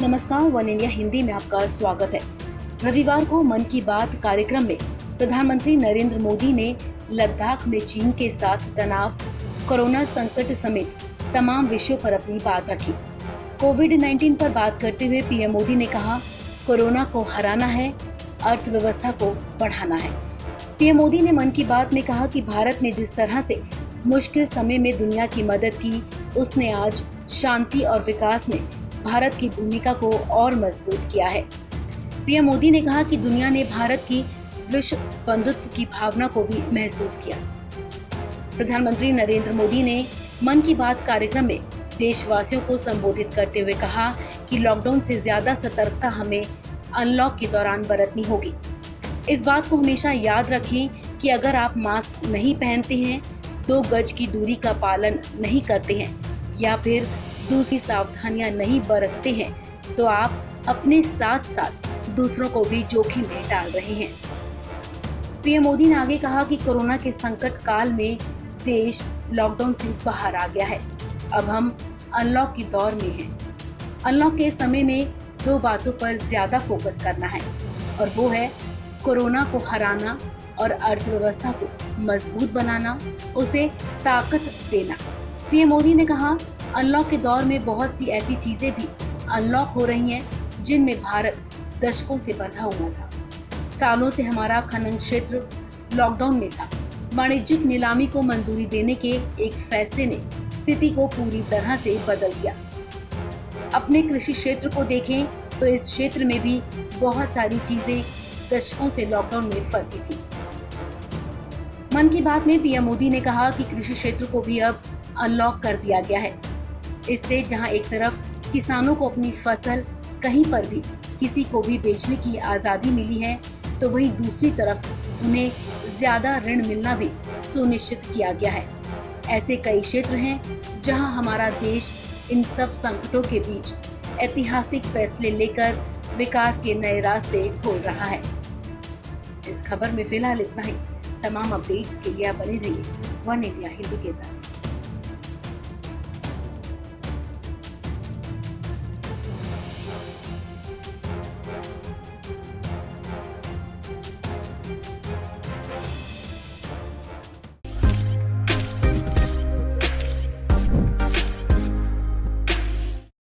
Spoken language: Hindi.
नमस्कार, वन इंडिया हिंदी में आपका स्वागत है। रविवार को मन की बात कार्यक्रम में प्रधानमंत्री नरेंद्र मोदी ने लद्दाख में चीन के साथ तनाव, कोरोना संकट समेत तमाम विषयों पर अपनी बात रखी। कोविड-19 पर बात करते हुए पीएम मोदी ने कहा, कोरोना को हराना है, अर्थव्यवस्था को बढ़ाना है। पीएम मोदी ने मन की बात में कहा कि भारत ने जिस तरह से मुश्किल समय में दुनिया की मदद की, उसने आज शांति और विकास में भारत की भूमिका को और मजबूत किया है। पीएम मोदी ने कहा कि दुनिया ने भारत की विश्व बंधुत्व की भावना को भी महसूस किया। प्रधानमंत्री नरेंद्र मोदी ने मन की बात कार्यक्रम में देशवासियों को संबोधित करते हुए कहा कि लॉकडाउन से ज्यादा सतर्कता हमें अनलॉक के दौरान बरतनी होगी। इस बात को हमेशा याद रखें कि अगर आप मास्क नहीं पहनते हैं, 2 गज की दूरी का पालन नहीं करते हैं या फिर दूसरी सावधानियां नहीं बरतते हैं, तो आप अपने साथ साथ दूसरों को भी जोखिम में डाल रहे हैं। पीएम मोदी ने आगे कहा कि कोरोना के संकट काल में देश लॉकडाउन से बाहर आ गया है। अब हम अनलॉक के दौर में हैं। अनलॉक के समय में 2 बातों पर ज्यादा फोकस करना है और वो है कोरोना को हराना और अर्थव्यवस्था को मजबूत बनाना, उसे ताकत देना। पीएम मोदी ने कहा, अनलॉक के दौर में बहुत सी ऐसी चीजें भी अनलॉक हो रही हैं जिनमें भारत दशकों से बंधा हुआ था। सालों से हमारा खनन क्षेत्र लॉकडाउन में था। वाणिज्यिक नीलामी को मंजूरी देने के एक फैसले ने स्थिति को पूरी तरह से बदल दिया। अपने कृषि क्षेत्र को देखें तो इस क्षेत्र में भी बहुत सारी चीजें दशकों से लॉकडाउन में फंसी थी। मन की बात में पीएम मोदी ने कहा कि कृषि क्षेत्र को भी अब अनलॉक कर दिया गया है। इससे जहां एक तरफ किसानों को अपनी फसल कहीं पर भी किसी को भी बेचने की आज़ादी मिली है, तो वहीं दूसरी तरफ उन्हें ज्यादा ऋण मिलना भी सुनिश्चित किया गया है। ऐसे कई क्षेत्र हैं जहां हमारा देश इन सब संकटों के बीच ऐतिहासिक फैसले लेकर विकास के नए रास्ते खोल रहा है। इस खबर में फिलहाल इतना ही। तमाम अपडेट्स के लिए आप बने रहिए वन इंडिया हिंदी के साथ।